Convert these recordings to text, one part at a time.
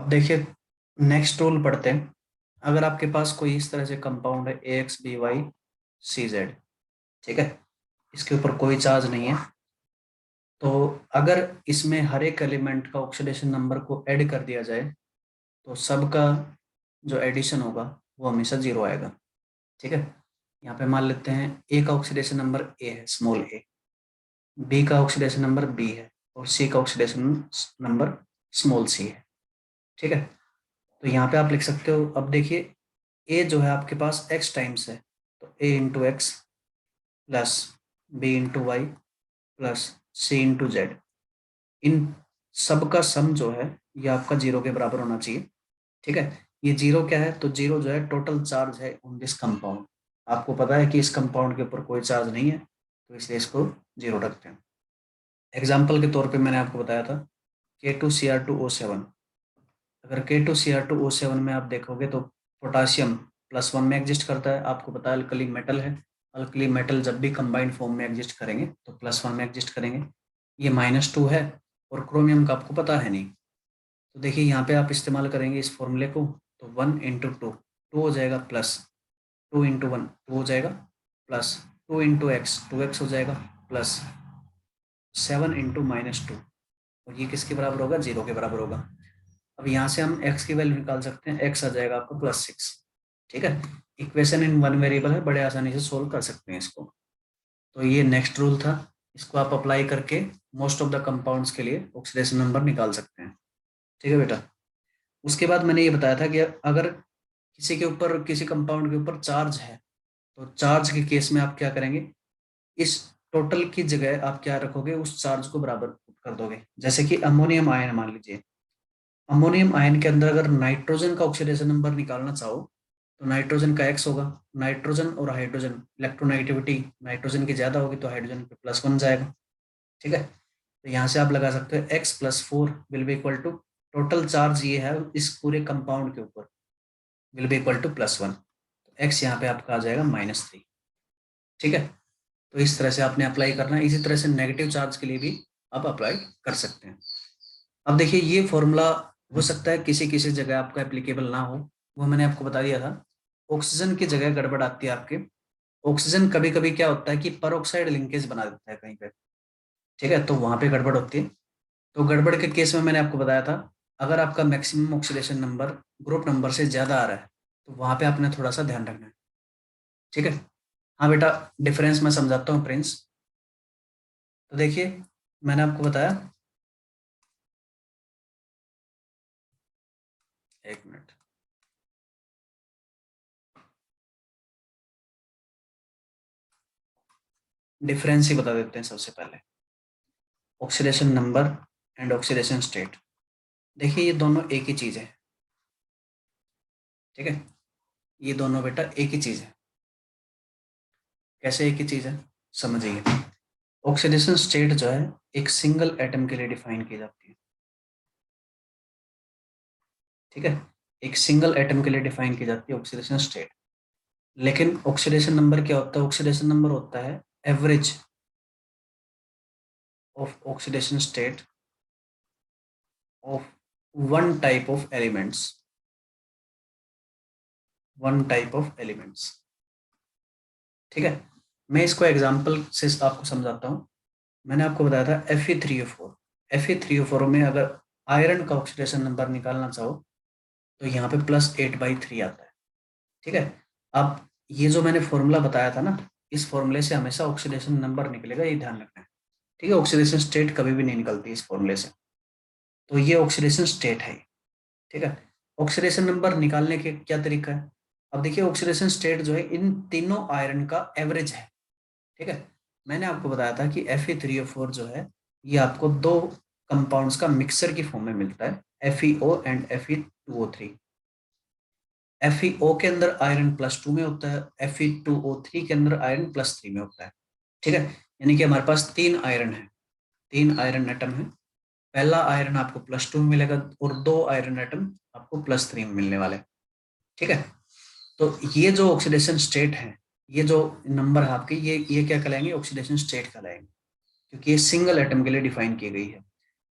अब देखिए, next rule पढ़ते हैं। अगर आपके पास कोई इस तरह से कंपाउंड है AXBY CZ, ठीक है, इसके ऊपर कोई चार्ज नहीं है, तो अगर इसमें हर एक एलिमेंट का ऑक्सीडेशन नंबर को ऐड कर दिया जाए तो सबका जो एडिशन होगा वो हमेशा जीरो आएगा। ठीक है, यहाँ पे मान लेते हैं ए का ऑक्सीडेशन नंबर ए है, स्मॉल ए, बी का ऑक्सीडेशन नंबर बी है और सी का ऑक्सीडेशन नंबर स्मॉल सी है। ठीक है, तो यहाँ पे आप लिख सकते हो। अब देखिए, ए जो है आपके पास एक्स टाइम्स है, तो a into x plus b into y plus c into z, इन सब का सम जो है ये आपका जीरो के बराबर होना चाहिए। ठीक है, ये जीरो क्या है, तो जीरो जो है टोटल चार्ज है ऑन दिस कंपाउंड। आपको पता है कि इस कंपाउंड के ऊपर कोई चार्ज नहीं है, तो इसलिए इसको जीरो रखते हैं। एग्जाम्पल के तौर पे मैंने आपको बताया था K2Cr2O7। अगर K2Cr2O7 में आप देखोगे तो पोटासियम +1 में एग्जिस्ट करता है। आपको पता है अल्कली मेटल है, अल्कली मेटल जब भी कंबाइंड फॉर्म में एग्जिस्ट करेंगे तो +1 में एग्जिस्ट करेंगे। ये -2 है और क्रोमियम का आपको पता है नहीं, तो देखिए यहाँ पे आप इस्तेमाल करेंगे इस फॉर्मूले को, तो 1 × 2, 2 हो जाएगा, प्लस 2 × 1 2 हो जाएगा, प्लस 2 × x 2x हो जाएगा, प्लस 7 × -2, और ये किसके बराबर होगा, जीरो के बराबर होगा। अब यहाँ से हम x की वैल्यू निकाल सकते हैं, x आ जाएगा आपको +6। ठीक है, इक्वेशन इन वन वेरिएबल है, बड़े आसानी से सोल्व कर सकते हैं इसको। तो ये नेक्स्ट रूल था, इसको आप अप्लाई करके मोस्ट ऑफ द कंपाउंड्स के लिए ऑक्सीडेशन नंबर निकाल सकते हैं। ठीक है बेटा, उसके बाद मैंने ये बताया था कि अगर किसी के ऊपर, किसी कंपाउंड के ऊपर चार्ज है, तो चार्ज के केस में आप क्या करेंगे, इस टोटल की जगह आप क्या रखोगे, उस चार्ज को बराबर कर दोगे। जैसे कि अमोनियम आयन मान लीजिए, अमोनियम आयन के अंदर अगर नाइट्रोजन का ऑक्सीडेशन नंबर निकालना चाहो तो नाइट्रोजन का x होगा। नाइट्रोजन और हाइड्रोजन इलेक्ट्रोनेगेटिविटी नाइट्रोजन की ज्यादा होगी तो हाइड्रोजन पे +1 जाएगा। ठीक है, तो यहाँ से आप लगा सकते हो x + 4 will be equal to, total charge ये है इस पूरे कंपाउंड के ऊपर, विल बी इक्वल टू +1, तो x यहाँ पे आपका आ जाएगा -3। ठीक है, तो इस तरह से आपने अप्लाई करना है। इसी तरह से नेगेटिव चार्ज के लिए भी आप अप्लाई कर सकते हैं। अब देखिए, ये फॉर्मूला हो सकता है किसी किसी जगह आपका एप्लीकेबल ना हो, वो मैंने आपको बता दिया था। ऑक्सीजन की जगह गड़बड़ आती है आपके, ऑक्सीजन कभी कभी क्या होता है कि परऑक्साइड लिंकेज बना देता है कहीं पे। ठीक है, तो वहां पे गड़बड़ होती है। तो गड़बड़ के केस में मैंने आपको बताया था, अगर आपका maximum oxidation number group number से ज्यादा आ रहा है तो वहां पे आपने थोड़ा सा ध्यान रखना है। ठीक है, हाँ बेटा, डिफरेंस मैं समझाता हूँ प्रिंस। तो देखिए, मैंने आपको बताया, एक मिनट, डिफरेंस ही बता देते हैं सबसे पहले, oxidation number and oxidation state. देखिए, ये दोनों एक ही चीज है। ठीक है, ये दोनों बेटा एक ही चीज है। कैसे एक ही चीज है, समझिए। ऑक्सीडेशन स्टेट जो है एक सिंगल एटम के लिए डिफाइन की जाती है। ठीक है, एक सिंगल एटम के लिए डिफाइन की जाती है ऑक्सीडेशन स्टेट। लेकिन ऑक्सीडेशन नंबर क्या होता है, ऑक्सीडेशन नंबर होता है average of oxidation state of one type of elements, one type of elements. ठीक है, मैं इसको एग्जांपल से आपको समझाता हूँ। मैंने आपको बताया था Fe3O4, Fe3O4 में अगर आयरन का ऑक्सीडेशन नंबर निकालना चाहो तो यहाँ पे +8/3 आता है। ठीक है, अब ये जो मैंने फॉर्मूला बताया था ना, इस फॉर्मूले से हमेशा ऑक्सीडेशन नंबर निकलेगा, ये ध्यान रखना है। ठीक है, ऑक्सीडेशन स्टेट कभी भी नहीं निकलती इस फॉर्मूले से, तो ये ऑक्सीडेशन स्टेट है। ठीक है, ऑक्सीडेशन नंबर निकालने के क्या तरीका है, अब देखिए, ऑक्सीडेशन स्टेट जो है इन तीनों आयरन का एवरेज है। ठीक है, मैंने आपको बताया था कि Fe3O4 जो है ये आपको दो कंपाउंड्स का मिक्सर की फॉर्म में मिलता है, FeO एंड Fe2O3। FeO के अंदर आयरन +2 में होता है, Fe2O3 के अंदर आयरन +3 में होता है। ठीक है, यानी कि हमारे पास 3 आयरन है, 3 आयरन एटम है। पहला आयरन आपको +2 में मिलेगा और 2 आयरन एटम आपको +3 में मिलने वाले। ठीक है, तो ये जो ऑक्सीडेशन स्टेट है, ये जो नंबर है आपके, ये क्या कहलाएंगे, ऑक्सीडेशन स्टेट कहलाएंगे, क्योंकि ये सिंगल एटम के लिए डिफाइन की गई है।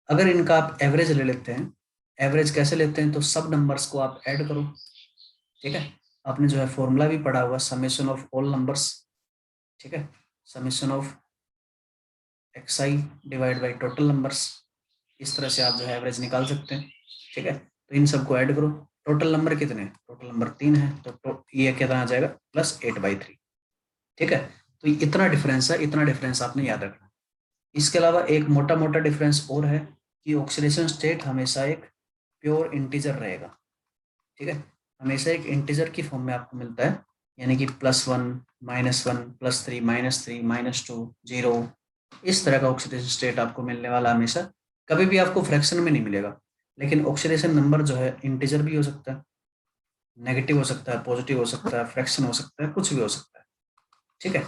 अगर इनका आप एवरेज ले लेते हैं एवरेज कैसे लेते हैं, तो सब नंबर्स को आप ऐड करो, ठीक है। आपने जो है फॉर्मूला भी पढ़ा हुआ, समेशन ऑफ ऑल नंबर्स, ठीक है, summation of xi divide by total numbers, इस तरह से आप जो है एवरेज निकाल सकते हैं, ठीक है। तो इन सबको ऐड करो, टोटल नंबर कितने हैं, टोटल नंबर 3 है, तो ये कितना आ जाएगा +8/3, ठीक है। तो इतना डिफरेंस है, इतना डिफरेंस आपने याद रखना। इसके अलावा एक मोटा मोटा डिफरेंस और है कि ऑक्सीडेशन स्टेट हमेशा एक प्योर इंटीजर रहेगा, ठीक है, हमेशा एक इंटीजर की फॉर्म में आपको मिलता है, यानी कि +1 -1 +3 -3 -2 0, इस तरह का ऑक्सीडेशन स्टेट आपको मिलने वाला हमेशा, कभी भी आपको फ्रैक्शन में नहीं मिलेगा। लेकिन ऑक्सीडेशन नंबर जो है इंटीजर भी हो सकता है, नेगेटिव हो सकता है, पॉजिटिव हो सकता है, फ्रैक्शन हो सकता है, कुछ भी हो सकता है, ठीक है।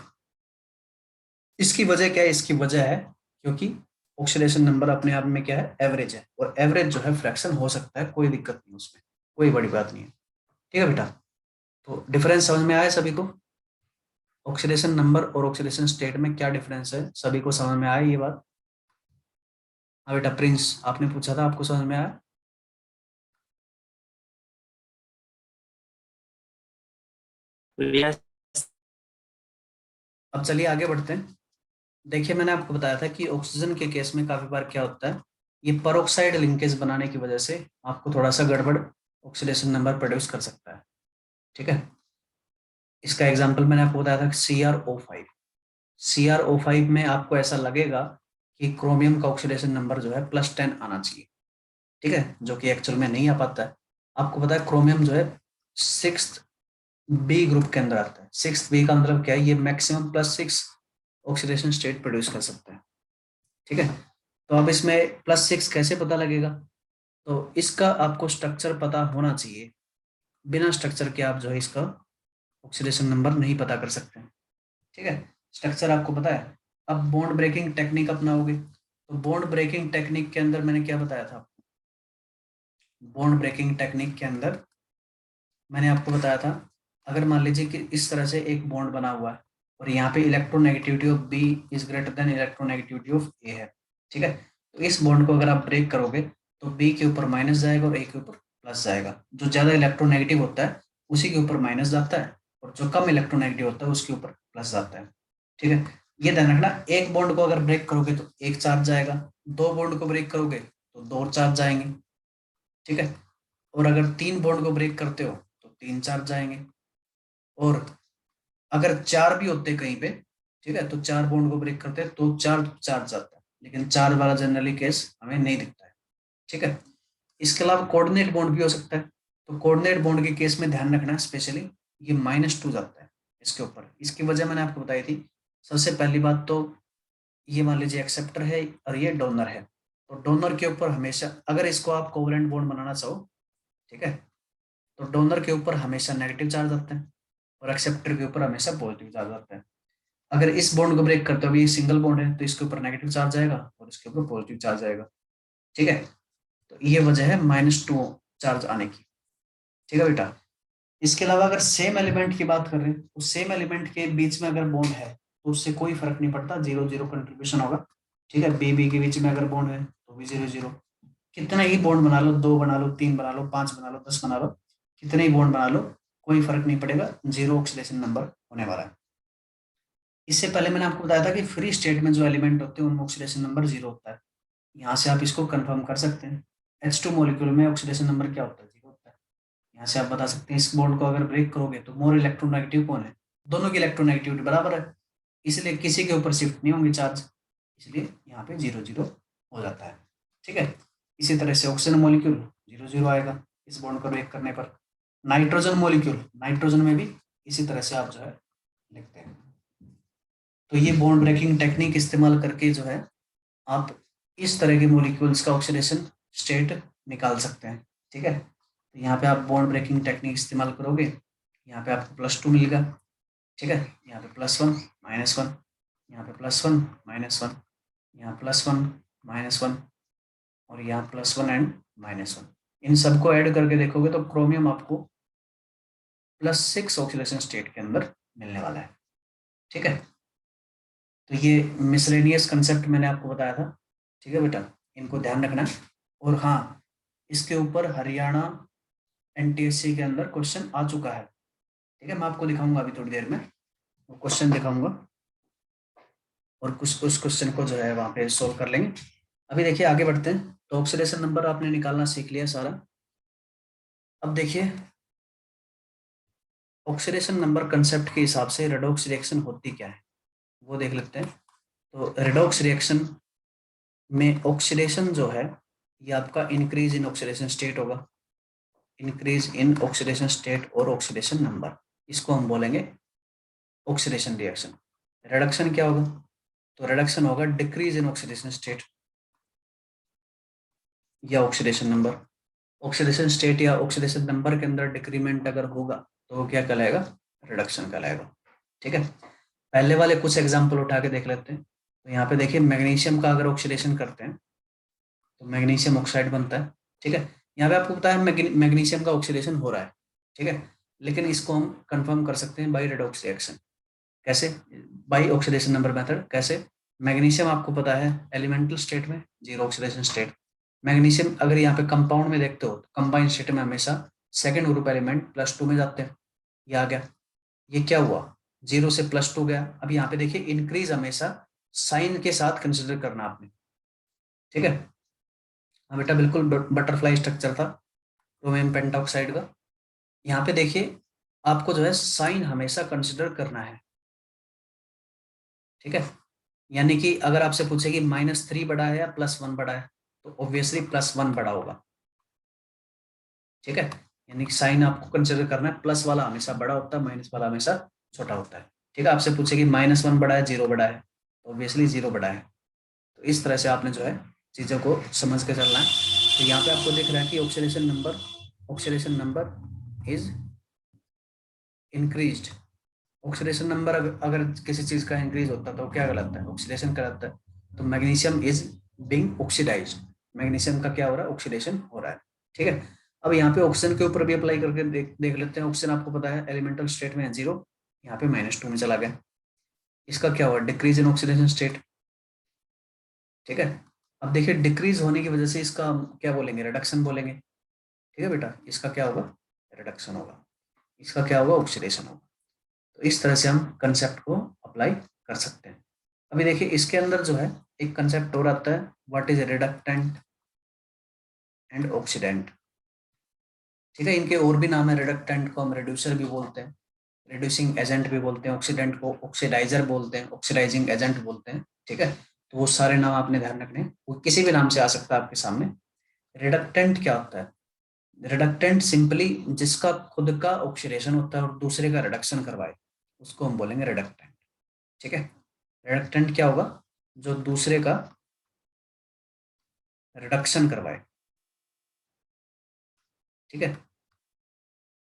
इसकी वजह क्या है, इसकी वजह है क्योंकि ऑक्सीडेशन नंबर अपने आप में क्या है, एवरेज है, और एवरेज जो है फ्रैक्शन हो सकता है, कोई दिक्कत नहीं उसमें, कोई बड़ी बात नहीं है, ठीक है बेटा। तो डिफरेंस समझ में आया सभी को, ऑक्सीडेशन नंबर और ऑक्सीडेशन स्टेट में क्या डिफरेंस है, सभी को समझ में आया ये बात। हाँ बेटा प्रिंस, आपने पूछा था, आपको समझ में आया। यस। अब चलिए आगे बढ़ते हैं। देखिए मैंने आपको बताया था कि ऑक्सीजन के केस में काफी बार क्या होता है, ये परोक्साइड लिंकेज बनाने की वजह से आपको थोड़ा सा गड़बड़ ऑक्सीडेशन नंबर प्रोड्यूस कर सकता है, ठीक है। इसका एग्जांपल मैंने आपको बताया था CrO5। CrO5 में आपको ऐसा लगेगा कि क्रोमियम का ऑक्सीडेशन नंबर जो है +10 आना चाहिए, ठीक है, जो कि एक्चुअल में नहीं आ पाता है। आपको पता है क्रोमियम जो है 6th बी ग्रुप के अंदर आता है। 6th बी का मतलब क्या है, ये मैक्सिमम +6 ऑक्सीडेशन स्टेट प्रोड्यूस कर सकता है, ठीक है। तो अब इसमें +6 कैसे पता लगेगा, तो इसका आपको स्ट्रक्चर पता होना चाहिए, बिना स्ट्रक्चर के आप जो है इसका ऑक्सीडेशन नंबर नहीं पता कर सकते हैं, ठीक है। स्ट्रक्चर आपको पता है, अब बॉन्ड ब्रेकिंग टेक्निक अपनाओगे, तो बॉन्ड ब्रेकिंग टेक्निक के अंदर मैंने क्या बताया था, बॉन्ड ब्रेकिंग टेक्निक के अंदर मैंने आपको बताया था, अगर मान लीजिए कि इस तरह से एक बॉन्ड बना हुआ है और यहाँ पे electronegativity of B is greater than electronegativity of A है, ठीक है। तो इस बॉन्ड को अगर आप ब्रेक करोगे तो बी के ऊपर माइनस जाएगा और ए के ऊपर प्लस जाएगा, जो ज्यादा इलेक्ट्रोनेगेटिव होता है उसी के ऊपर माइनस जाता है, और जो कम इलेक्ट्रोनेगेटिव होता है उसके ऊपर प्लस जाता है, ठीक है। ये ध्यान रखना, एक बॉन्ड को अगर ब्रेक करोगे तो एक चार्ज जाएगा, दो बॉन्ड को ब्रेक करोगे तो दो चार्ज जाएंगे, ठीक है। और अगर तीन बॉन्ड को ब्रेक करते हो तो तीन चार्ज जाएंगे, और अगर चार भी होते कहीं पे, ठीक है, तो चार बॉन्ड को ब्रेक करते हैं तो चार चार्ज जाता है, लेकिन चार वाला जनरली केस हमें नहीं दिखता है, ठीक है। इसके अलावा कोऑर्डिनेट बॉन्ड भी हो सकता है, तो कोऑर्डिनेट बॉन्ड के केस में ध्यान रखना स्पेशली, ये -2 जाता है इसके ऊपर। इसकी वजह मैंने आपको बताई थी। सबसे पहली बात तो ये मान लीजिए एक्सेप्टर है और ये डोनर है, तो डोनर के ऊपर हमेशा, अगर इसको आप कोवलेंट बॉन्ड बनाना चाहो, ठीक है, तो डोनर के ऊपर हमेशा नेगेटिव चार्ज आता है और एक्सेप्टर के ऊपर हमेशा पॉजिटिव चार्ज आता है। अगर इस बॉन्ड को ब्रेक करते हो, ये सिंगल बॉन्ड है, तो इसके ऊपर नेगेटिव चार्ज आएगा और इसके ऊपर पॉजिटिव चार्ज आएगा, ठीक है। तो ये वजह है -2 चार्ज आने की, ठीक है बेटा। इसके अलावा अगर सेम एलिमेंट की बात कर रहे हैं, तो सेम एलिमेंट के बीच में अगर बॉन्ड है तो उससे कोई फर्क नहीं पड़ता, 0 0 कंट्रीब्यूशन होगा, ठीक है। बी बी के बीच में अगर बॉन्ड है तो भी 0 0, कितना ही बॉन्ड बना लो, 2 बना लो, 3 बना लो, 5 बना लो, 10 बना लो, कितने ही बॉन्ड बना लो, कोई फर्क नहीं पड़ेगा, 0 ऑक्सीडेशन नंबर होने वाला है। इससे पहले मैंने आपको बताया था कि फ्री स्टेट में जो एलिमेंट होते हैं उनमें ऑक्सीडेशन नंबर 0 होता है। यहाँ से आप इसको कंफर्म कर सकते हैं, H2 मॉलिक्यूल में ऑक्सीडेशन नंबर क्या होता है, 0 होता है। यहाँ से आप बता सकते हैं इस बॉन्ड को अगर ब्रेक करोगे तो मोर इलेक्ट्रोनेगेटिव कौन है, दोनों की इलेक्ट्रोनेगेटिविटी बराबर है, इसलिए किसी के ऊपर शिफ्ट नहीं होंगे चार्ज, इसलिए यहाँ पे 0 0 हो जाता है, ठीक है। इसी तरह से ऑक्सीजन मॉलिक्यूल 0 0 आएगा इस बॉन्ड को ब्रेक करने पर। नाइट्रोजन मॉलिक्यूल, नाइट्रोजन में भी इसी तरह से आप जो है लिखते हैं। तो ये बॉन्ड ब्रेकिंग टेक्निक इस्तेमाल करके जो है आप इस तरह के मॉलिक्यूल्स का ऑक्सीडेशन स्टेट निकाल सकते हैं, ठीक है। तो यहाँ पे आप बॉन्ड ब्रेकिंग टेक्निक इस्तेमाल करोगे, यहाँ पे आपको +2 मिलेगा, ठीक है। यहाँ पे +1 -1, यहाँ पे +1 -1, यहाँ +1 -1, और यहाँ +1 एंड -1, इन सबको ऐड करके देखोगे तो क्रोमियम आपको +6 ऑक्सीडेशन स्टेट के अंदर मिलने वाला है, ठीक है। तो ये मिसलेनियस कंसेप्ट मैंने आपको बताया था, ठीक है बेटा, इनको ध्यान रखना। और हाँ, इसके ऊपर हरियाणा एनटीएससी के अंदर क्वेश्चन आ चुका है। ठीक है, मैं आपको दिखाऊंगा अभी थोड़ी देर में, वो क्वेश्चन दिखाऊंगा और कुछ उस क्वेश्चन को जो है वहां पे सोल्व कर लेंगे। अभी देखिए आगे बढ़ते हैं। तो ऑक्सीडेशन नंबर आपने निकालना सीख लिया सारा। अब देखिए ऑक्सीडेशन नंबर कंसेप्ट के हिसाब से रेडॉक्स रिएक्शन होती क्या है वो देख लेते हैं। तो रेडॉक्स रिएक्शन में ऑक्सीडेशन जो है ये आपका इंक्रीज इन ऑक्सीडेशन स्टेट होगा, इंक्रीज इन ऑक्सीडेशन स्टेट और ऑक्सीडेशन नंबर, इसको हम बोलेंगे ऑक्सीडेशन रिएक्शन। रिडक्शन क्या होगा? तो रिडक्शन होगा डिक्रीज इन ऑक्सीडेशन स्टेट या ऑक्सीडेशन नंबर। ऑक्सीडेशन स्टेट या ऑक्सीडेशन नंबर के अंदर डिक्रीमेंट अगर होगा तो वो क्या कहलाएगा? रिडक्शन कहलाएगा। ठीक है, पहले वाले कुछ एग्जाम्पल उठा के देख लेते हैं। तो यहाँ पे देखिए मैग्नीशियम का अगर ऑक्सीडेशन करते हैं तो मैग्नीशियम ऑक्साइड बनता है। ठीक है, यहाँ पे आपको पता है मैग्नीशियम का ऑक्सीडेशन हो रहा है। ठीक है, लेकिन इसको हम कंफर्म कर सकते हैं बाई रेडॉक्स रिएक्शन। कैसे? By oxidation number method. कैसे? मैग्नीशियम आपको पता है एलिमेंटल स्टेट में जीरो ऑक्सीडेशन स्टेट। मैग्नीशियम अगर यहाँ पे कंपाउंड में देखते हो तो कंबाइंड स्टेट में हमेशा सेकंड ग्रुप एलिमेंट +2 में जाते हैं। ये आ गया, ये क्या हुआ? 0 से +2 गया। अब यहाँ पे देखिए इंक्रीज हमेशा साइन के साथ कंसिडर करना आपने। ठीक है, हाँ बेटा बिल्कुल बटरफ्लाई स्ट्रक्चर था क्रोमियम पेंटाऑक्साइड का। यहाँ पे देखिए आपको जो है साइन हमेशा कंसिडर करना है। ठीक है, यानी कि अगर आपसे पूछे कि -3 बड़ा है या +1 बड़ा है तो ऑब्वियसली +1 बड़ा होगा। ठीक है, यानी कि साइन आपको कंसिडर करना है, प्लस वाला हमेशा बड़ा होता है, माइनस वाला हमेशा छोटा होता है। ठीक है, आपसे पूछे कि -1 बड़ा है 0 बड़ा है तो ऑब्वियसली 0 बड़ा है। तो इस तरह से आपने जो है चीज़ों को समझ के चलना है। तो यहाँ पे आपको दिख रहा है कि oxidation number is increased. Oxidation number अगर किसी चीज़ का इंक्रीज होता है तो क्या कहलाता है? ऑक्सीडेशन कहलाता है। तो magnesium is being oxidised, magnesium का क्या हो रहा है? ऑक्सीडेशन हो रहा है। ठीक है, अब यहाँ पे ऑक्सीजन के ऊपर भी अप्लाई करके देख लेते हैं। ऑक्सीजन आपको पता है एलिमेंटल स्टेट में है 0, यहाँ पे -2 में चला गया। इसका क्या हुआ? Decrease in oxidation state. ठीक है, अब देखिए डिक्रीज होने की वजह से इसका हम क्या बोलेंगे? रिडक्शन बोलेंगे। ठीक है बेटा, इसका क्या होगा? रिडक्शन होगा। इसका क्या होगा? ऑक्सीडेशन होगा। तो इस तरह से हम कंसेप्ट को अप्लाई कर सकते हैं। अभी देखिए इसके अंदर जो है एक कंसेप्ट और आता है, what is reductant and oxidant. ठीक है, इनके और भी नाम है। रिडक्टेंट को हम रिड्यूसर भी बोलते हैं, रिड्यूसिंग एजेंट भी बोलते हैं, ऑक्सीडेंट को ऑक्सीडाइजर बोलते हैं, ऑक्सीडाइजिंग एजेंट बोलते हैं। ठीक है, तो वो सारे नाम आपने ध्यान रखने हैं, वो किसी भी नाम से आ सकता है आपके सामने। रिडक्टेंट क्या होता है? रिडक्टेंट सिंपली जिसका खुद का ऑक्सीडेशन होता है और दूसरे का रिडक्शन करवाए उसको हम बोलेंगे रिडक्टेंट। ठीक है, रिडक्टेंट क्या होगा? जो दूसरे का रिडक्शन करवाए। ठीक है,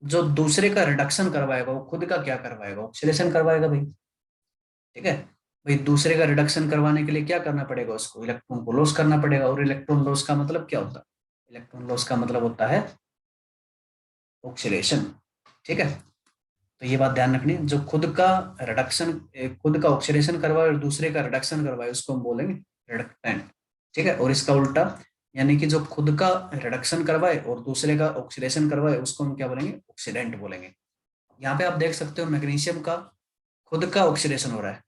जो दूसरे का रिडक्शन करवाएगा वो खुद का क्या करवाएगा? ऑक्सीडेशन करवाएगा भाई। ठीक है, भाई दूसरे का रिडक्शन करवाने के लिए क्या करना पड़ेगा? उसको इलेक्ट्रॉन को लॉस करना पड़ेगा। और इलेक्ट्रॉन लॉस का मतलब क्या होता है? इलेक्ट्रॉन लॉस का मतलब होता है ऑक्सीडेशन। ठीक है, तो ये बात ध्यान रखनी है, जो खुद का रिडक्शन, खुद का ऑक्सीडेशन करवाए और दूसरे का रिडक्शन करवाए उसको हम बोलेंगे रिडक्टेंट। ठीक है, और इसका उल्टा, यानी कि जो खुद का रिडक्शन करवाए और दूसरे का ऑक्सीडेशन करवाए उसको हम क्या बोलेंगे? ऑक्सीडेंट बोलेंगे। यहाँ पे आप देख सकते हो मैग्नीशियम का खुद का ऑक्सीडेशन हो रहा है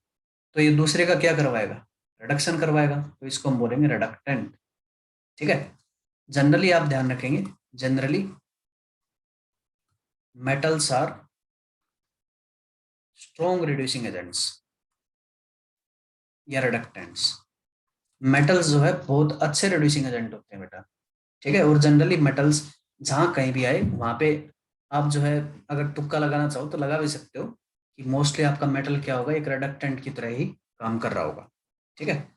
तो ये दूसरे का क्या करवाएगा? रिडक्शन करवाएगा, तो इसको हम बोलेंगे रिडक्टेंट। ठीक है, जनरली आप ध्यान रखेंगे, generally metals are strong reducing agents या रिडक्टेंट्स। मेटल्स जो है बहुत अच्छे रिड्यूसिंग एजेंट होते हैं बेटा। ठीक है, और जनरली मेटल्स जहाँ कहीं भी आए वहां पे आप जो है अगर तुक्का लगाना चाहो तो लगा भी सकते हो कि मोस्टली आपका मेटल क्या होगा? एक रिडक्टेंट की तरह ही काम कर रहा होगा। ठीक है,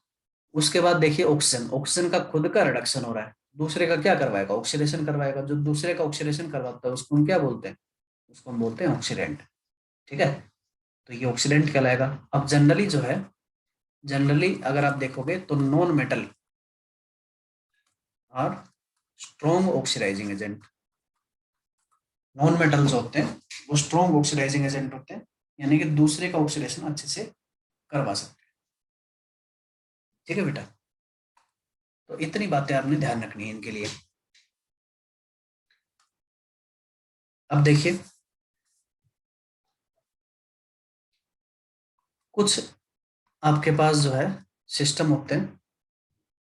उसके बाद देखिए ऑक्सीजन, ऑक्सीजन का खुद का रिडक्शन हो रहा है, दूसरे का क्या करवाएगा? ऑक्सीडेशन करवाएगा। जो दूसरे का ऑक्सीडेशन करवाता है उसको हम क्या बोलते हैं? उसको हम बोलते हैं ऑक्सीडेंट। ठीक है, तो ये ऑक्सीडेंट कहलाएगा। अब जनरली जो है, जनरली अगर आप देखोगे तो non metal are strong oxidising agent. Non metals होते हैं वो स्ट्रॉन्ग ऑक्सीडाइजिंग एजेंट होते हैं, यानी कि दूसरे का ऑक्सीडेशन अच्छे से करवा सकते हैं। ठीक है बेटा, तो इतनी बातें आपने ध्यान रखनी है इनके लिए। अब देखिए कुछ आपके पास जो है सिस्टम होते हैं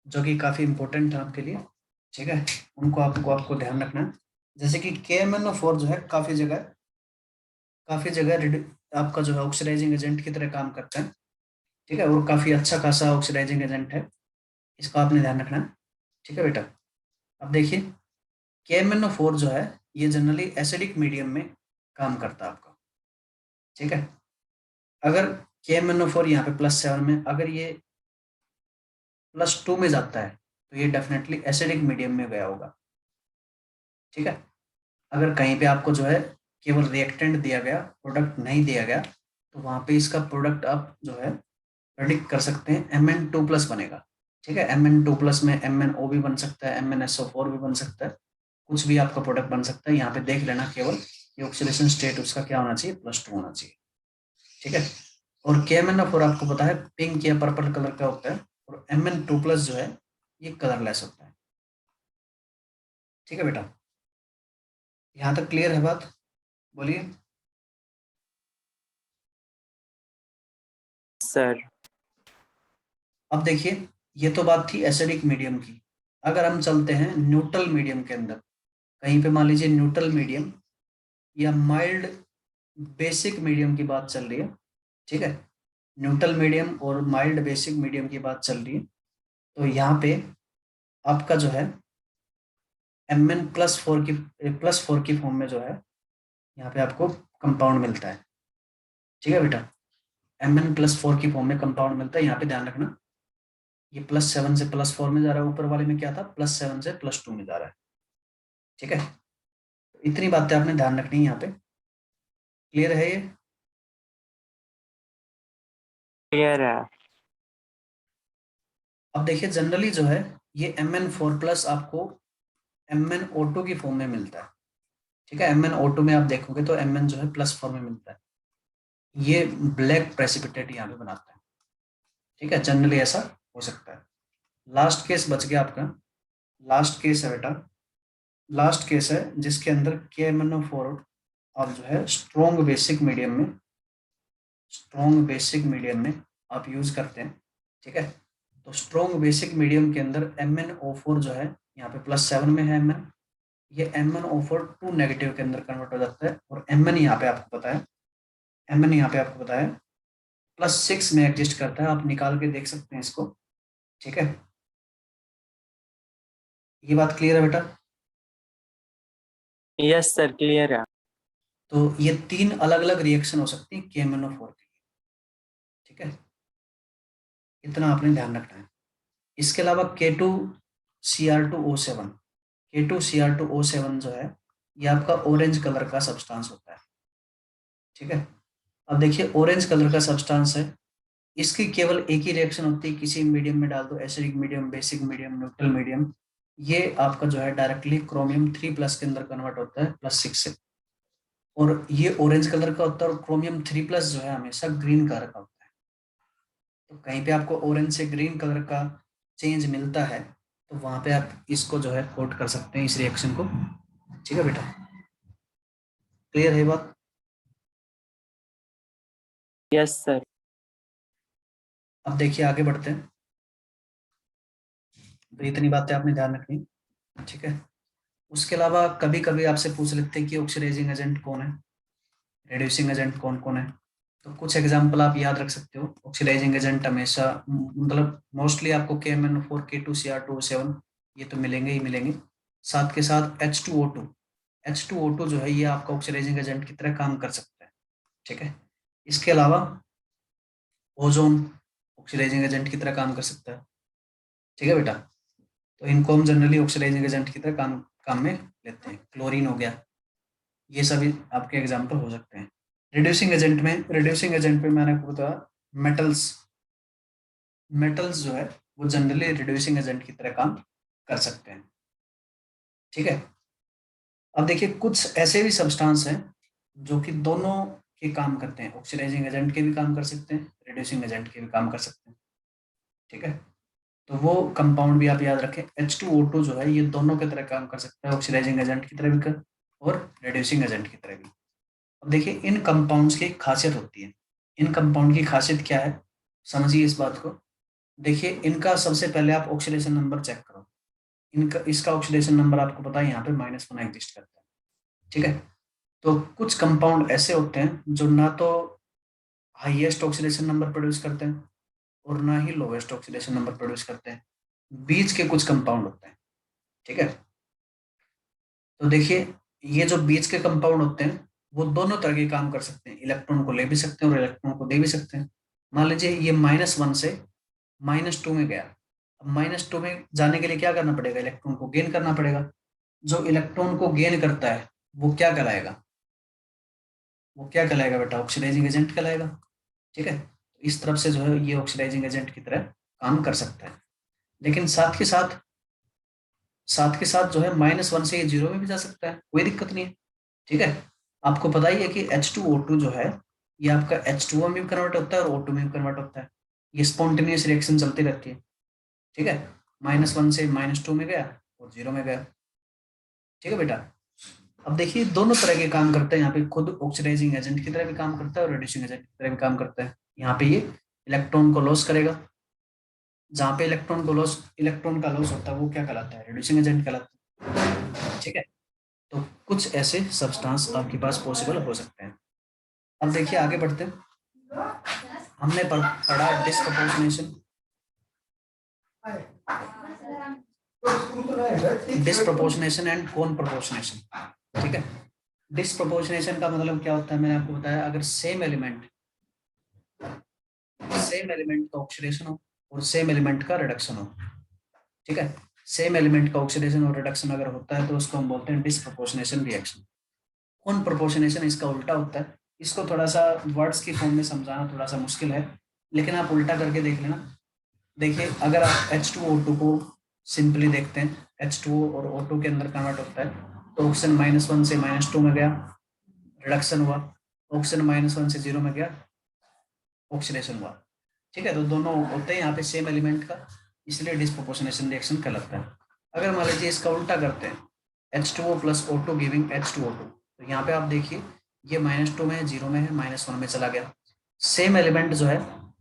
जो कि काफी इंपॉर्टेंट है आपके लिए, ठीक है, उनको आपको आपको ध्यान रखना है। जैसे कि KMnO4 जो है काफी जगह आपका जो है ऑक्सीडाइजिंग एजेंट की तरह काम करता है, ठीक है, और काफी अच्छा खासा ऑक्सीडाइजिंग एजेंट है, इसका आपने ध्यान रखना है, ठीक है बेटा। अब देखिए KMnO4 जो है ये जनरली एसिडिक मीडियम में काम करता है आपका, ठीक है। अगर KMnO4 यहाँ पे +7 में, अगर ये +2 में जाता है तो ये डेफिनेटली एसिडिक मीडियम में गया होगा, ठीक है। अगर कहीं पे आपको जो है केवल रिएक्टेंट दिया गया, प्रोडक्ट नहीं दिया गया, तो वहां पे इसका प्रोडक्ट आप जो है प्रेडिक्ट कर सकते हैं Mn2+ बनेगा, ठीक है। Mn2+ में MnO भी बन सकता है, MnSO4 भी बन सकता है, कुछ भी आपका प्रोडक्ट बन सकता है। यहाँ पे देख लेना केवल ये ऑक्सीडेशन स्टेट उसका क्या होना चाहिए, +2 होना चाहिए, ठीक है। और KMnO4 आपको पता है पिंक या पर्पल कलर का होता है, और Mn2+ जो है ये कलरलेस होता है, ठीक है बेटा। यहाँ तक क्लियर है बात, बोलिए। सर। अब देखिए ये तो बात थी एसिडिक मीडियम की। अगर हम चलते हैं न्यूट्रल मीडियम के अंदर, कहीं पे मान लीजिए न्यूट्रल मीडियम या माइल्ड बेसिक मीडियम की बात चल रही है, ठीक है, न्यूट्रल मीडियम और माइल्ड बेसिक मीडियम की बात चल रही है, तो यहाँ पे आपका जो है Mn+4 की फॉर्म में जो है यहाँ पे आपको कंपाउंड मिलता है, ठीक है बेटा। Mn+4 की फॉर्म में कंपाउंड मिलता है, यहाँ पे ध्यान रखना ये +7 से +4 में जा रहा है, ऊपर वाले में क्या था, +7 से +2 में जा रहा है, ठीक है। तो इतनी बातें आपने ध्यान रखनी है यहाँ पे, क्लियर है ये। क्लियर है। अब देखिए जनरली जो है ये Mn4+ आपको MnO2 की फॉर्म में मिलता है, ठीक है। MnO2 में आप देखोगे तो Mn जो है +4 में मिलता है, ये ब्लैक प्रेसिपिटेट यहाँ पे बनाता है, ठीक है, जनरली ऐसा हो सकता है। लास्ट केस बच गया आपका, लास्ट केस है बेटा, लास्ट केस है जिसके अंदर KMnO4 आप जो है स्ट्रॉन्ग बेसिक मीडियम में आप यूज करते हैं, ठीक है। तो स्ट्रॉन्ग बेसिक मीडियम के अंदर MnO4 जो है यहाँ पे +7 में है Mn, ये MnO4 2 नेगेटिव के अंदर कन्वर्ट हो जाता है, और Mn यहाँ पे आपको पता है, Mn यहाँ पे आपको पता है +6 में एग्जिस्ट करता है, आप निकाल के देख सकते हैं इसको, ठीक है। ये बात क्लियर है बेटा। यस सर, क्लियर है। तो ये 3 अलग अलग रिएक्शन हो सकती है KMnO4 के लिए, ठीक है, इतना आपने ध्यान रखना है। इसके अलावा K2Cr2O7 जो है ये आपका ऑरेंज कलर का सब्सटेंस होता है, ठीक है। अब देखिए ऑरेंज कलर का सब्सटेंस है, इसकी केवल एक ही रिएक्शन होती है, किसी मीडियम में डाल दो, acidic medium, basic medium, neutral medium, ये आपका जो है डायरेक्टली क्रोमियम 3+ के अंदर कन्वर्ट होता है +6 से, और ये ऑरेंज कलर का होता है, और क्रोमियम 3+ जो है हमेशा ग्रीन कलर का होता है। तो कहीं पे आपको ऑरेंज से ग्रीन कलर का चेंज मिलता है तो वहां पे आप इसको जो है कोट कर सकते हैं, इस रिएक्शन को, ठीक है बेटा, क्लियर है बात। Yes sir. अब देखिए आगे बढ़ते हैं, तो इतनी बातें आपने ध्यान रखनी, ठीक है। उसके अलावा कभी कभी आपसे पूछ लेते हैं कि ऑक्सीडाइजिंग एजेंट कौन है, रिड्यूसिंग एजेंट कौन कौन है, तो कुछ एग्जांपल आप याद रख सकते हो। ऑक्सीडाइजिंग एजेंट हमेशा मतलब मोस्टली आपको KMnO4 K2Cr2O7 ये तो मिलेंगे ही मिलेंगे, साथ के साथ H2O2 जो है ये आपका ऑक्सीडाइजिंग एजेंट की तरह काम कर सकता है, ठीक है। इसके अलावा ओजोन ऑक्सीडाइजिंग एजेंट की तरह काम कर सकता है, ठीक है बेटा। तो इनको हम जनरली ऑक्सीडाइजिंग एजेंट की तरह काम काम में लेते हैं। क्लोरीन हो गया, ये सभी आपके एग्जाम्पल हो सकते हैं। रिड्यूसिंग एजेंट में मैंने आपको बताया मेटल्स मेटल्स जो है वो जनरली रिड्यूसिंग एजेंट की तरह काम कर सकते हैं, ठीक है। अब देखिए कुछ ऐसे भी सब्सटेंस हैं जो कि दोनों के काम करते हैं, ऑक्सीडाइजिंग एजेंट के भी काम कर सकते हैं, रिड्यूसिंग एजेंट के भी काम कर सकते हैं, ठीक है। तो वो कंपाउंड भी आप याद रखें, H2O2 जो है ये दोनों की तरह काम कर सकता है, ऑक्सीडाइजिंग एजेंट की तरह भी और रिड्यूसिंग एजेंट की तरह भी। अब देखिए इन कंपाउंड्स की एक खासियत होती है। इन कंपाउंड की खासियत क्या है, समझिए इस बात को। देखिए इनका सबसे पहले आप ऑक्सीडेशन नंबर चेक करो। इनका इसका ऑक्सीडेशन नंबर आपको पता है यहाँ पे -1 एग्जिस्ट करता है, ठीक है। तो कुछ कंपाउंड ऐसे होते हैं जो ना तो हाईएस्ट ऑक्सीडेशन नंबर प्रोड्यूस करते हैं और ना ही लोवेस्ट ऑक्सीडेशन नंबर प्रोड्यूस करते हैं, बीच के कुछ कंपाउंड होते हैं, ठीक है। तो देखिए ये जो बीच के कंपाउंड होते हैं वो दोनों तरह के काम कर सकते हैं, इलेक्ट्रॉन को ले भी सकते हैं और इलेक्ट्रॉन को दे भी सकते हैं। मान लीजिए ये -1 से -2 में गया, अब -2 में जाने के लिए क्या करना पड़ेगा, इलेक्ट्रॉन को गेन करना पड़ेगा। जो इलेक्ट्रॉन को गेन करता है वो क्या कहलाएगा, वो क्या कहलाएगा बेटा, ऑक्सीडाइजिंग एजेंट कहलाएगा, ठीक है। इस तरफ से जो है ये ऑक्सीडाइजिंग एजेंट की तरह काम कर सकता है। लेकिन साथ के साथ जो है -1 से ये 0 में भी जा सकता है, कोई दिक्कत नहीं है, ठीक है। आपको पता ही है कि H2O2 जो है ये आपका H2O में भी कन्वर्ट होता है और O2 में भी कन्वर्ट होता है। ये स्पॉन्टेनियस रिएक्शन चलती रहती है, ठीक है। -1 से -2 में गया और 0 में गया, ठीक है बेटा। अब देखिए दोनों तरह के काम करते हैं, यहाँ पे खुद ऑक्सीडाइजिंग एजेंट की तरह भी काम करता है और रिड्यूसिंग एजेंट की तरह भी काम करता है। यहाँ पे ये इलेक्ट्रॉन को लॉस करेगा, जहाँ पे इलेक्ट्रॉन का लॉस होता है वो क्या कहलाता है, रिड्यूसिंग एजेंट कहलाता है, ठीक है। तो कुछ ऐसे सब्सटेंस आपके पास पॉसिबल हो सकते हैं। अब देखिए आगे बढ़ते हैं। हमने पढ़ा डिस्प्रपोर्शनेशन एंड कौन प्रपोर्शनेशन, ठीक है। डिस्प्रपोर्शनेशन का मतलब क्या होता है, मैंने आपको बताया, अगर सेम एलिमेंट का ऑक्सीडेशन हो और सेम एलिमेंट का रिडक्शन हो, ठीक है। सेम एलिमेंट का ऑक्सीडेशन और रिडक्शन अगर होता है तो उसको हम बोलते हैं डिस्प्रपोर्शनेशन रिएक्शन। कौन प्रोपोर्शनेशन इसका उल्टा होता है। इसको थोड़ा सा वर्ड्स की फॉर्म में समझाना थोड़ा सा मुश्किल है, लेकिन आप उल्टा करके देख लेना। देखिए अगर आप H2O2 को सिंपली देखते हैं, H2O और O2 के अंदर कन्वर्ट होता है, तो ऑक्सीजन -1 से -2 में गया, रिडक्शन हुआ। ऑक्सीजन -1 से 0 में गया, ऑक्सीडेशन हुआ, ठीक है। तो दोनों होते हैं यहाँ पे सेम एलिमेंट का, इसलिए डिस्प्रोपोर्शनेशन रिएक्शन कहलाता है। अगर मान लीजिए इसका उल्टा करते हैं, H2O + O2 गिविंग H2O2, तो यहाँ पे आप देखिए ये -2 में है, 0 में है, -1 में चला गया। सेम एलिमेंट जो है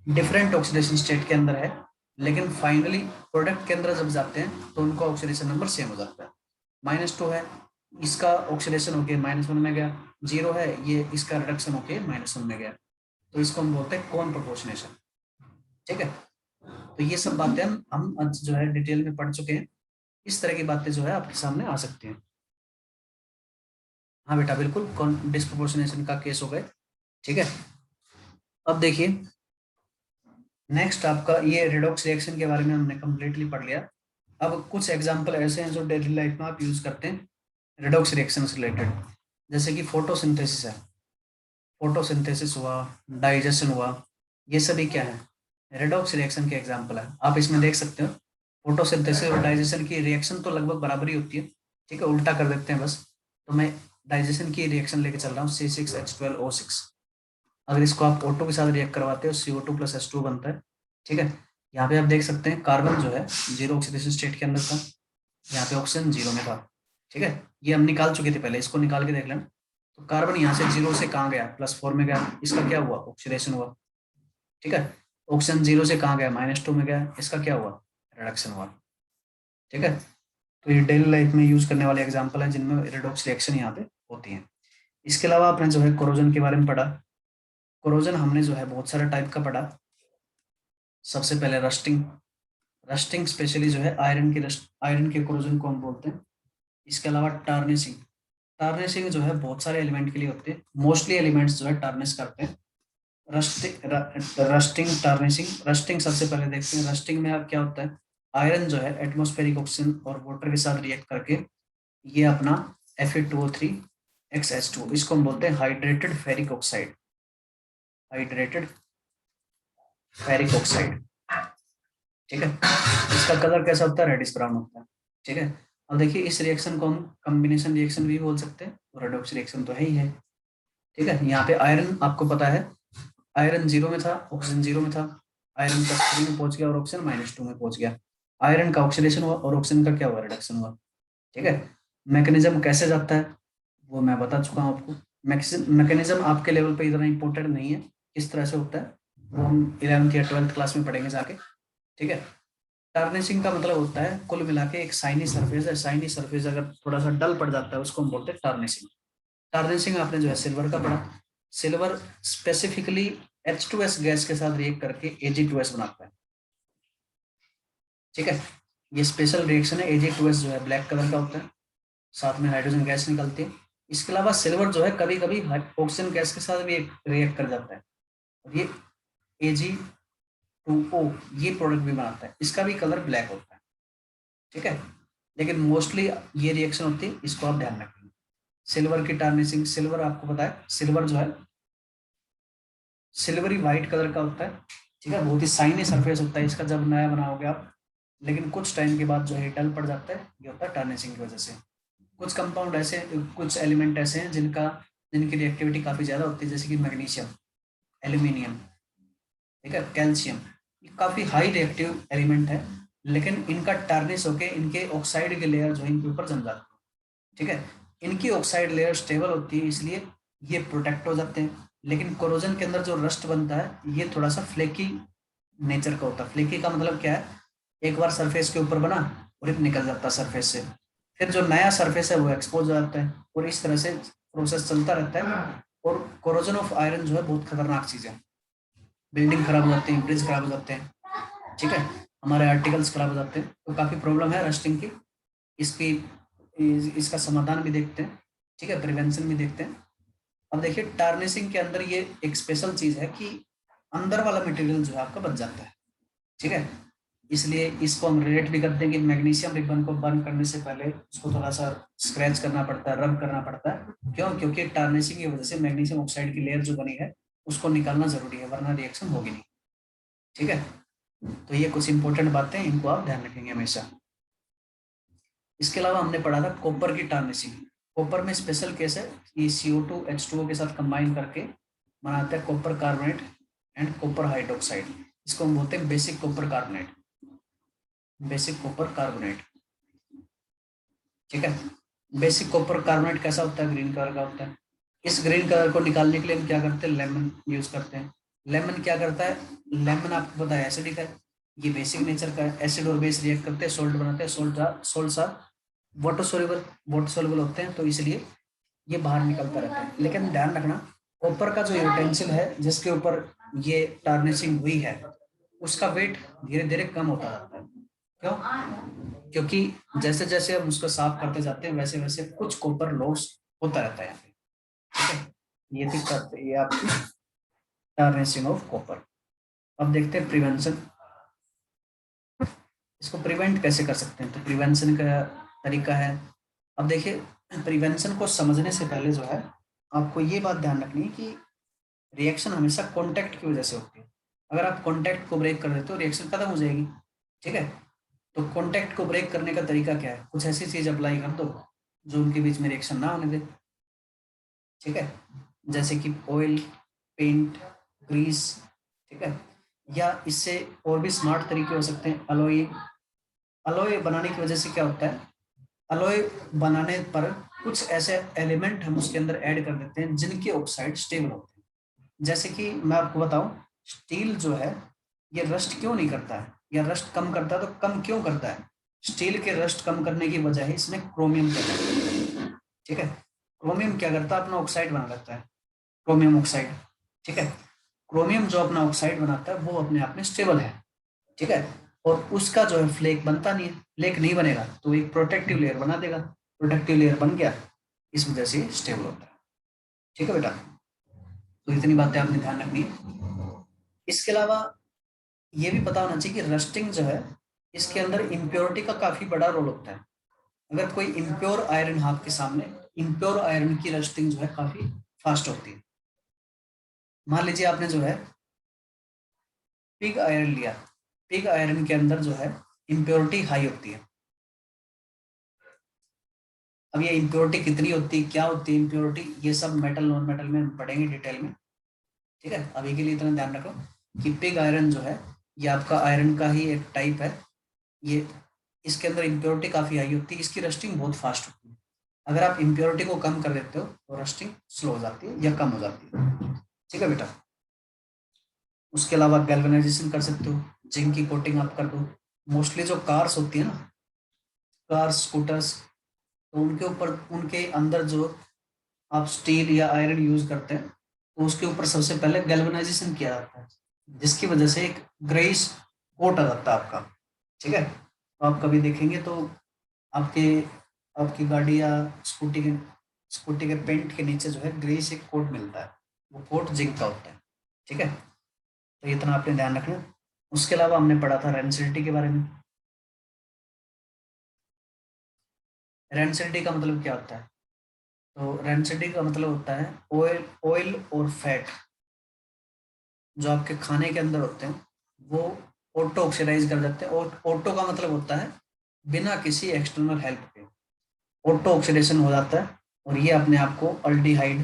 डिफरेंट ऑक्सीडेशन स्टेट के अंदर है, लेकिन फाइनली प्रोडक्ट के अंदर जब जाते हैं तो उनका ऑक्सीडेशन नंबर सेम हो जाता है। -2 है, इसका ऑक्सीडेशन होके -1 में गया, 0 है, ये इसका रिडक्शन होके -1 में गया, तो इसको हम बोलते हैं कौन प्रोपोर्शनेशन, ठीक है। तो ये सब बातें हम आज जो है डिटेल में पढ़ चुके हैं। इस तरह की बातें जो है आपके सामने आ सकती हैं। हाँ बेटा बिल्कुल, कौन डिस्प्रोपोर्शनेशन का केस हो गए, ठीक है। अब देखिए नेक्स्ट आपका ये रिडॉक्स रिएक्शन के बारे में हमने कंप्लीटली पढ़ लिया। अब कुछ एग्जांपल ऐसे हैं जो डेली लाइफ में आप यूज करते हैं रिडॉक्स रिएक्शन से रिलेटेड, जैसे कि फोटोसिंथेसिस है, फोटोसिंथेसिस हुआ, डाइजेशन हुआ, ये सभी क्या है, रेडॉक्स रिएक्शन के एग्जांपल है। आप इसमें देख सकते हो फोटोसिंथेसिस और डाइजेशन की रिएक्शन तो लगभग बराबर ही होती है, ठीक है, उल्टा कर देते हैं बस। तो मैं डाइजेशन की रिएक्शन लेके चल रहा हूँ C6H12O6। अगर इसको आप O2 के साथ रिएक्ट करवाते हो CO2 + H2 बनता है, ठीक है। यहाँ पे आप देख सकते हैं कार्बन जो है 0 ऑक्सीडेशन स्टेट के अंदर था, यहाँ पे ऑक्सीजन 0 में था, ठीक है। ये हम निकाल चुके थे पहले, इसको निकाल के देख लेना। तो कार्बन यहाँ से 0 से कहाँ गया, +4 में गया, इसका क्या हुआ, ऑक्सीडेशन हुआ, ठीक है। ऑक्सीजन 0 से कहाँ गया, -2 में गया, इसका क्या हुआ, रिडक्शन हुआ, ठीक है। तो ये डेली लाइफ में यूज करने वाले एग्जांपल हैं जिनमें रिडॉक्स रिएक्शन यहाँ पे होती है। इसके अलावा आपने जो है कोरोजन के बारे में पढ़ा। कोरोजन हमने जो है बहुत सारे टाइप का पढ़ा। सबसे पहले रस्टिंग, रस्टिंग स्पेशली जो है आयरन के कोरोजन को हम बोलते हैं। इसके अलावा टार्निशिंग, टार्निशिंग जो है बहुत सारे एलिमेंट के लिए होते हैं, मोस्टली एलिमेंट्स जो है टार्निश करते हैं। रस्टिंग टार्निशिंग, रस्टिंग सबसे पहले देखते हैं। रस्टिंग में अब क्या होता है, आयरन जो है एटमॉस्फेरिक ऑक्सीजन और वाटर के साथ रिएक्ट करके ये अपना Fe2O3 इसको हम बोलते हैं hydrated ferric oxide, hydrated ferric oxide, ठीक है। इसका कलर कैसा होता है, रेडिश ब्राउन होता है, ठीक है। अब देखिए इस रिएक्शन को हम कॉम्बिनेशन रिएक्शन भी बोल सकते हैं और रेडॉक्स रिएक्शन तो है ही है, ठीक है। यहाँ पे आयरन आपको पता है, आयरन 0 में था, ऑक्सीजन 0 में था, आयरन का 3 में पहुंच गया और ऑक्सीजन -2 में पहुंच गया। आयरन का ऑक्सीडेशन हुआ और ऑक्सीजन का क्या हुआ, रिडक्शन हुआ, ठीक है। मैकेनिज्म कैसे जाता है, वो मैं बता चुका हूँ आपको। मैकेनिज्म आपके लेवल पे इतना इंपॉर्टेंट नहीं है, किस तरह से होता है वो हम 11th या 12th क्लास में पढ़ेंगे जाके, ठीक है। टार्निशिंग का मतलब होता है कुल मिला के एक शाइनी सरफेस है, शाइनी सरफेस अगर थोड़ा सा डल पड़ जाता है उसको हम बोलते हैं टार्निशिंग। टार्निशिंग आपने जो है सिल्वर का पढ़ा। सिल्वर स्पेसिफिकली H2S गैस के साथ रिएक्ट करके Ag2S बनाता है, ठीक है। ये स्पेशल रिएक्शन है। Ag2S जो है ब्लैक कलर का होता है, साथ में हाइड्रोजन गैस निकलती है। इसके अलावा सिल्वर जो है कभी कभी ऑक्सीजन गैस के साथ भी रिएक्ट कर जाता है, और ये Ag2O ये प्रोडक्ट भी बनाता है, इसका भी कलर ब्लैक होता है, ठीक है। लेकिन मोस्टली ये रिएक्शन होती है, इसको आप ध्यान रखेंगे। सिल्वर की टार्निशिंग, सिल्वर आपको पता है सिल्वर जो है सिल्वरी व्हाइट कलर का होता है, ठीक है। बहुत ही शाइनी सरफेस होता है इसका जब नया बनाओगे आप, लेकिन कुछ टाइम के बाद जो है डल पड़ जाता है, ये होता है टार्निशिंग की वजह से। कुछ कंपाउंड ऐसे, कुछ एलिमेंट ऐसे हैं जिनकी रिएक्टिविटी काफी ज्यादा होती है, जैसे कि मैग्नीशियम, एल्यूमिनियम, ठीक है, कैल्शियम। ये काफी हाई रिएक्टिव एलिमेंट है, लेकिन इनका टार्निश होके इनके ऑक्साइड के लेयर जो है इनके ऊपर जम जाते हैं, ठीक है। इनकी ऑक्साइड लेयर स्टेबल होती है, इसलिए ये प्रोटेक्ट हो जाते हैं। लेकिन कोरोजन के अंदर जो रस्ट बनता है ये थोड़ा सा फ्लेकी नेचर का होता है। फ्लेकी का मतलब क्या है, एक बार सरफेस के ऊपर बना और ये निकल जाता है सरफेस से, फिर जो नया सरफेस है वो एक्सपोज हो जाता है, और इस तरह से प्रोसेस चलता रहता है। और कोरोजन ऑफ आयरन जो है बहुत खतरनाक चीज है। बिल्डिंग खराब हो जाती है, ब्रिज खराब हो जाते हैं, ठीक है, हमारे आर्टिकल्स खराब हो जाते हैं, तो काफी प्रॉब्लम है रस्टिंग की। इसकी इसका समाधान भी देखते हैं, ठीक है, प्रिवेंशन भी देखते हैं। अब देखिए टार्निशिंग के अंदर ये एक स्पेशल चीज है कि अंदर वाला मटेरियल जो है आपका बच जाता है, ठीक है। इसलिए इसको हम रिलेट भी करते हैं कि मैग्नीशियम रिबन को बर्न करने से पहले उसको थोड़ा सा स्क्रैच करना पड़ता है, रब करना पड़ता है। क्यों? क्योंकि टार्निशिंग की वजह से मैग्नीशियम ऑक्साइड की लेयर जो बनी है उसको निकालना जरूरी है, वरना रिएक्शन होगी नहीं, ठीक है। तो ये कुछ इंपॉर्टेंट बातें, इनको आप ध्यान रखेंगे हमेशा। इसके अलावा हमने पढ़ा था कॉपर की टार्निशिंग। कॉपर में स्पेशल केस है, ये CO2 H2O के साथ कंबाइन करके बनाते हैं copper carbonate and copper hydroxide. इसको हम बोलते हैं basic copper carbonate, basic copper carbonate, ठीक है। बेसिक कॉपर कार्बोनेट कैसा होता है? ग्रीन कलर का होता है। इस ग्रीन कलर को निकालने के लिए हम क्या करते हैं? लेमन यूज करते हैं। लेमन क्या करता है? लेमन आपको पता है एसिडिक है, ये बेसिक नेचर का है। एसिड और बेस रिएक्ट करते हैं, सोल्ट बनाते हैं। सोल्ट सा वाटर सोल्यूबल होते हैं, तो इसलिए ये बाहर निकलता रहता है। लेकिन ध्यान रखना, कॉपर का जो यूटेंसिल है जिसके ऊपर ये टार्निशिंग हुई है उसका वेट धीरे धीरे कम होता जाता है। क्यों? क्योंकि जैसे जैसे हम उसको साफ करते जाते हैं वैसे वैसे कुछ कॉपर लॉस होता रहता है यहाँ पे, ठीक है। ये दिक्कत, ये आपकी टार्निशिंग ऑफ कॉपर। अब देखते हैं प्रिवेंशन, इसको प्रिवेंट कैसे कर सकते हैं। तो प्रिवेंशन का तरीका है, अब देखिए प्रिवेंशन को समझने से पहले जो है आपको ये बात ध्यान रखनी है कि रिएक्शन हमेशा कांटेक्ट की वजह से होती है। अगर आप कांटेक्ट को ब्रेक कर देते हो रिएक्शन खत्म हो जाएगी, ठीक है। तो कांटेक्ट को ब्रेक करने का तरीका क्या है? कुछ ऐसी चीज अप्लाई कर दो जो उनके बीच में रिएक्शन ना होने दे, ठीक है। जैसे कि ऑयल, पेंट, ग्रीस, ठीक है। या इससे और भी स्मार्ट तरीके हो सकते हैं, अलॉय। अलॉय बनाने की वजह से क्या होता है, अलॉय बनाने पर कुछ ऐसे एलिमेंट हम उसके अंदर ऐड कर देते हैं जिनके ऑक्साइड स्टेबल होते हैं। जैसे कि मैं आपको बताऊं, स्टील जो है ये रस्ट क्यों नहीं करता है, या रस्ट कम करता है तो कम क्यों करता है? स्टील के रस्ट कम करने की वजह है इसमें क्रोमियम का, ठीक है। क्रोमियम क्या करता है? अपना ऑक्साइड बना लेता है, क्रोमियम ऑक्साइड, ठीक है। क्रोमियम जो अपना ऑक्साइड बनाता है वो अपने आप में स्टेबल है, ठीक है। और उसका जो है फ्लेक बनता नहीं है, फ्लेक नहीं बनेगा तो एक प्रोटेक्टिव लेयर बना देगा, प्रोटेक्टिव लेयर बन गया, इस वजह से स्टेबल होता है, ठीक है बेटा। तो इतनी बातें आपने ध्यान रखनी है। इसके अलावा ये भी पता होना चाहिए कि रस्टिंग जो है इसके अंदर इम्प्योरिटी का काफी बड़ा रोल होता है। अगर कोई इम्प्योर आयरन है आपके सामने, इम्प्योर आयरन की रस्टिंग जो है काफी फास्ट होती है। मान लीजिए आपने जो है पिग आयरन लिया, पिग आयरन के अंदर जो है इम्प्योरिटी हाई होती है। अब ये इम्प्योरिटी कितनी होती है, क्या होती है इम्प्योरिटी, ये सब मेटल नॉन मेटल में हम पढ़ेंगे डिटेल में, ठीक है। अभी के लिए इतना ध्यान रखो कि पिग आयरन जो है ये आपका आयरन का ही एक टाइप है। ये इसके अंदर इम्प्योरिटी काफी हाई होती है, इसकी रस्टिंग बहुत फास्ट होती है। अगर आप इम्प्योरिटी को कम कर देते हो तो रस्टिंग स्लो हो जाती है या कम हो जाती है। ठीक है बेटा। उसके अलावा गैल्वेनाइजेशन कर सकते हो, जिंक की कोटिंग आप कर दो। मोस्टली जो कार्स होती है ना, कार्स स्कूटर्स, तो उनके ऊपर, उनके अंदर जो आप स्टील या आयरन यूज करते हैं, तो उसके ऊपर सबसे पहले गैल्वेनाइजेशन किया जाता है, जिसकी वजह से एक ग्रेइश कोट आ जाता है आपका। ठीक है। तो आप कभी देखेंगे तो आपके आपकी गाड़ी या स्कूटी के पेंट के नीचे जो है ग्रेइश एक कोट मिलता है, वो कोट जिंक का होता है। ठीक है। तो इतना आपने ध्यान रखना। उसके अलावा हमने पढ़ा था रेंसिडिटी के बारे में। रेंसिडिटी का मतलब क्या होता है? तो रेंसिडिटी का मतलब होता है ऑयल ऑयल और फैट जो आपके खाने के अंदर होते हैं वो ऑटो ऑक्सीडाइज कर जाते हैं। और ऑटो का मतलब होता है बिना किसी एक्सटर्नल हेल्प के ऑटो ऑक्सीडेशन हो जाता है, और ये अपने आप को अल्डिहाइड,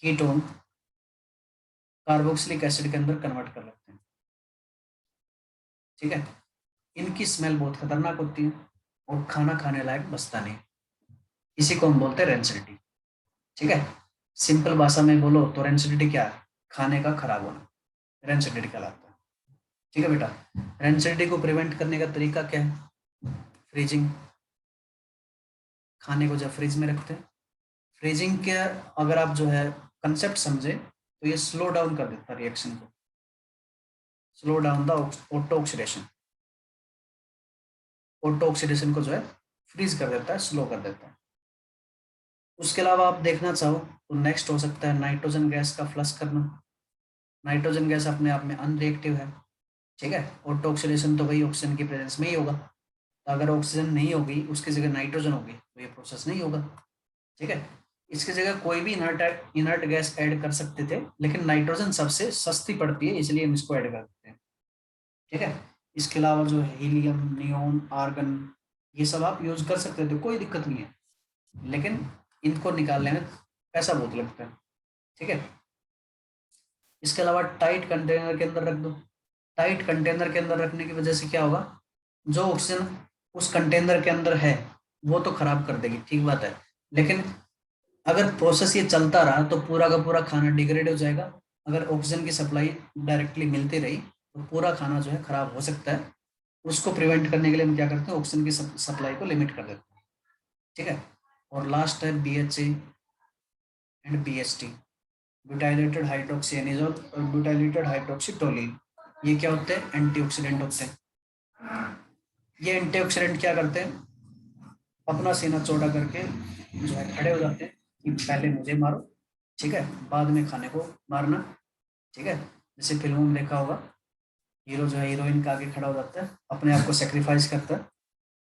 कीटोन, कार्बोक्सिलिक एसिड के अंदर कन्वर्ट कर लेते हैं। ठीक है। इनकी स्मेल बहुत खतरनाक होती है और खाना खाने लायक बचता नहीं। इसी को हम बोलते हैं रेंसिडिटी। ठीक है। सिंपल भाषा में बोलो तो रेंसिडिटी क्या है? खाने का खराब होना, रेंसिडिटी कहलाता है। ठीक है बेटा। रेंसिडिटी को प्रिवेंट करने का तरीका क्या है? फ्रीजिंग। खाने को जब फ्रिज में रखते हैं, फ्रीजिंग के अगर आप जो है कंसेप्ट समझे तो ये स्लो डाउन कर देता है रिएक्शन को, slow down the auto oxidation. Auto oxidation को जो है फ्रीज कर देता है, स्लो कर देता है। उसके अलावा आप देखना चाहो तो नेक्स्ट हो सकता है नाइट्रोजन गैस का फ्लश करना। नाइट्रोजन गैस अपने आप में अनरिएक्टिव है। ठीक है। ऑटो ऑक्सीडेशन तो वही ऑक्सीजन की प्रेजेंस में ही होगा, तो अगर ऑक्सीजन नहीं होगी उसकी जगह नाइट्रोजन होगी तो ये प्रोसेस नहीं होगा। ठीक है। इसकी जगह कोई भी इनर्ट इनर्ट गैस ऐड कर सकते थे, लेकिन नाइट्रोजन सबसे सस्ती पड़ती है इसलिए हम इसको ऐड कर देते हैं। ठीक है। इसके अलावा जो हीलियम, नियोन, आर्गन, ये सब आप यूज कर सकते थे, कोई दिक्कत नहीं है, लेकिन इनको निकालने में पैसा बहुत लगता है। ठीक है। इसके अलावा टाइट कंटेनर के अंदर रख दो। टाइट कंटेनर के अंदर रखने की वजह से क्या होगा? जो ऑक्सीजन उस कंटेनर के अंदर है वो तो खराब कर देगी, ठीक बात है, लेकिन अगर प्रोसेस ये चलता रहा तो पूरा का पूरा खाना डिग्रेड हो जाएगा। अगर ऑक्सीजन की सप्लाई डायरेक्टली मिलती रही तो पूरा खाना जो है खराब हो सकता है। उसको प्रिवेंट करने के लिए हम क्या करते हैं? ऑक्सीजन की सप्लाई को लिमिट कर देते हैं। ठीक है। और लास्ट है BHA एंड BHT, ब्यूटाइलेटेड हाइड्रोक्सिएनिजोल और ब्यूटाइलेटेड हाइड्रोक्सीटोलिन। ये क्या होते हैं? एंटीऑक्सीडेंट होते हैं। ये एंटीऑक्सीडेंट क्या करते हैं? अपना सीना चौड़ा करके जो है खड़े हो जाते हैं कि पहले मुझे मारो, ठीक है, बाद में खाने को मारना। ठीक है। जैसे फिल्मों में देखा होगा, हीरो जो है हीरोइन के आगे खड़ा हो जाता है, अपने आप को सेक्रीफाइस करता है।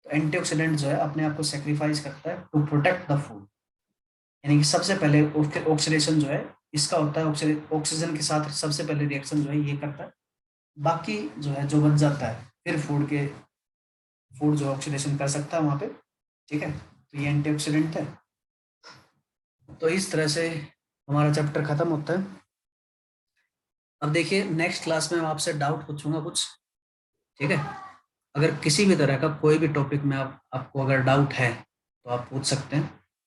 तो एंटीऑक्सीडेंट जो है अपने आप को सेक्रीफाइस करता है टू प्रोटेक्ट द फूड। यानी कि सबसे पहले ऑक्सीडेशन जो है इसका होता है, ऑक्सीजन के साथ सबसे पहले रिएक्शन जो है ये करता है। बाकी जो है जो बच जाता है फिर फूड जो ऑक्सीडेशन कर सकता है वहां पे। ठीक है। तो ये एंटीऑक्सीडेंट है। तो इस तरह से हमारा चैप्टर खत्म होता है। अब देखिए नेक्स्ट क्लास में मैं आपसे डाउट पूछूंगा कुछ। ठीक है। अगर किसी भी तरह का कोई भी टॉपिक में आपको अगर डाउट है तो आप पूछ सकते हैं।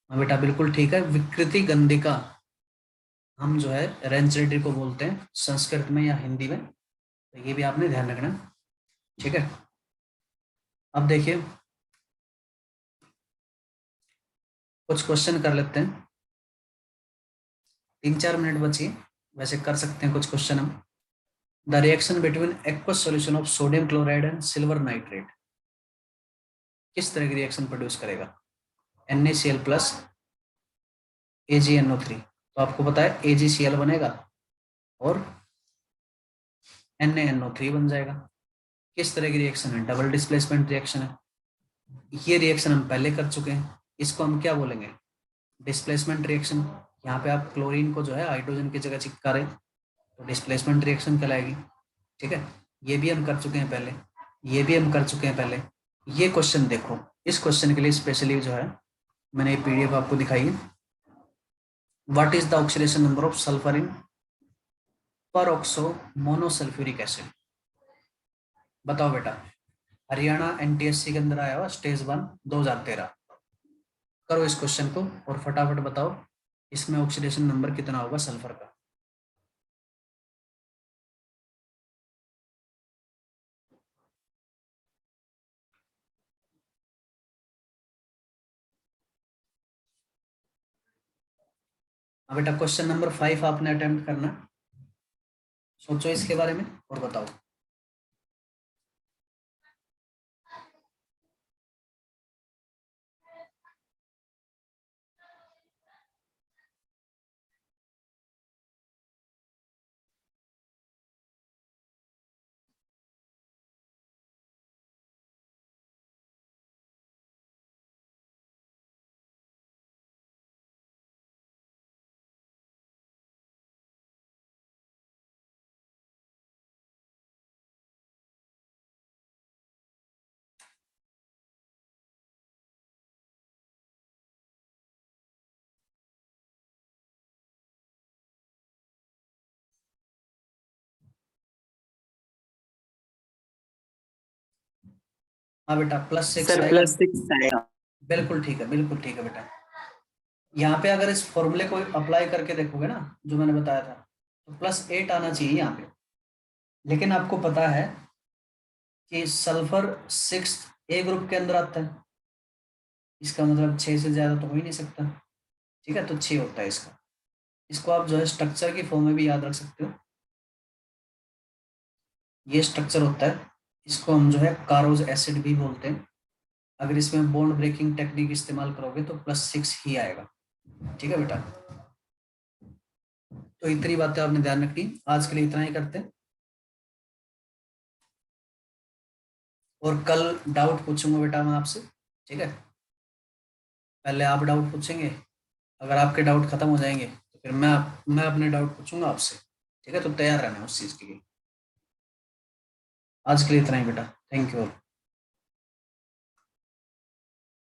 हाँ बेटा बिल्कुल ठीक है। विकृति गंधिका हम जो है रेंसिडिटी को बोलते हैं संस्कृत में या हिंदी में, तो ये भी आपने ध्यान रखना। ठीक है। अब देखिए कुछ क्वेश्चन कर लेते हैं। 3-4 मिनट बचिए, वैसे कर सकते हैं कुछ क्वेश्चन हम। The reaction between aqueous solution of sodium chloride and silver nitrate किस तरह की रिएक्शन प्रोड्यूस करेगा? NaCl plus AgNO3। तो आपको पता है AgCl बनेगा और NaNO3 बन जाएगा। किस तरह की रिएक्शन है? डबल डिस्प्लेसमेंट रिएक्शन है। ये रिएक्शन हम पहले कर चुके हैं, इसको हम क्या बोलेंगे? Displacement reaction. यहाँ पे आप क्लोरीन को जो है हाइड्रोजन की जगह चिपका रहे तो डिस्प्लेसमेंट रिएक्शन कहलाएगी। ठीक है। ये भी हम कर चुके हैं पहले, ये भी हम कर चुके हैं पहले। ये क्वेश्चन देखो, इस क्वेश्चन के लिए स्पेशली जो है मैंने ये PDF आपको दिखाई है। What is the oxidation number of sulphur in peroxo monosulphuric acid? बताओ बेटा। हरियाणा NTSC के अंदर आया हुआ स्टेज 1 2013, करो इस क्वेश्चन को और फटाफट बताओ इसमें ऑक्सीडेशन नंबर कितना होगा सल्फर का। अब बेटा क्वेश्चन नंबर 5 आपने अटेम्प्ट करना, सोचो इसके बारे में और बताओ। हाँ बेटा +6 सर आएगा। +6 आएगा। बिल्कुल ठीक है, बिल्कुल ठीक है बेटा। यहाँ पे अगर इस फॉर्मूले को अप्लाई करके देखोगे ना जो मैंने बताया था, तो +8 आना चाहिए यहाँ पे। लेकिन आपको पता है कि सल्फर 6 ए ग्रुप के अंदर आता है, इसका मतलब 6 से ज्यादा तो हो ही नहीं सकता। ठीक है, तो 6 होता है इसका। इसको आप जो है स्ट्रक्चर की फॉर्म में भी याद रख सकते हो। ये स्ट्रक्चर होता है, इसको हम जो है कारोज एसिड भी बोलते हैं। अगर इसमें बॉन्ड ब्रेकिंग टेक्निक इस्तेमाल करोगे तो +6 ही आएगा। ठीक है बेटा, तो इतनी बातें आपने ध्यान रखनी। आज के लिए इतना ही करते हैं, और कल डाउट पूछूंगा बेटा मैं आपसे। ठीक है, पहले आप डाउट पूछेंगे, अगर आपके डाउट खत्म हो जाएंगे तो फिर मैं अपने डाउट पूछूंगा आपसे। ठीक है, तो तैयार रहना उस चीज के लिए। आज के लिए इतना ही बेटा, थैंक यू।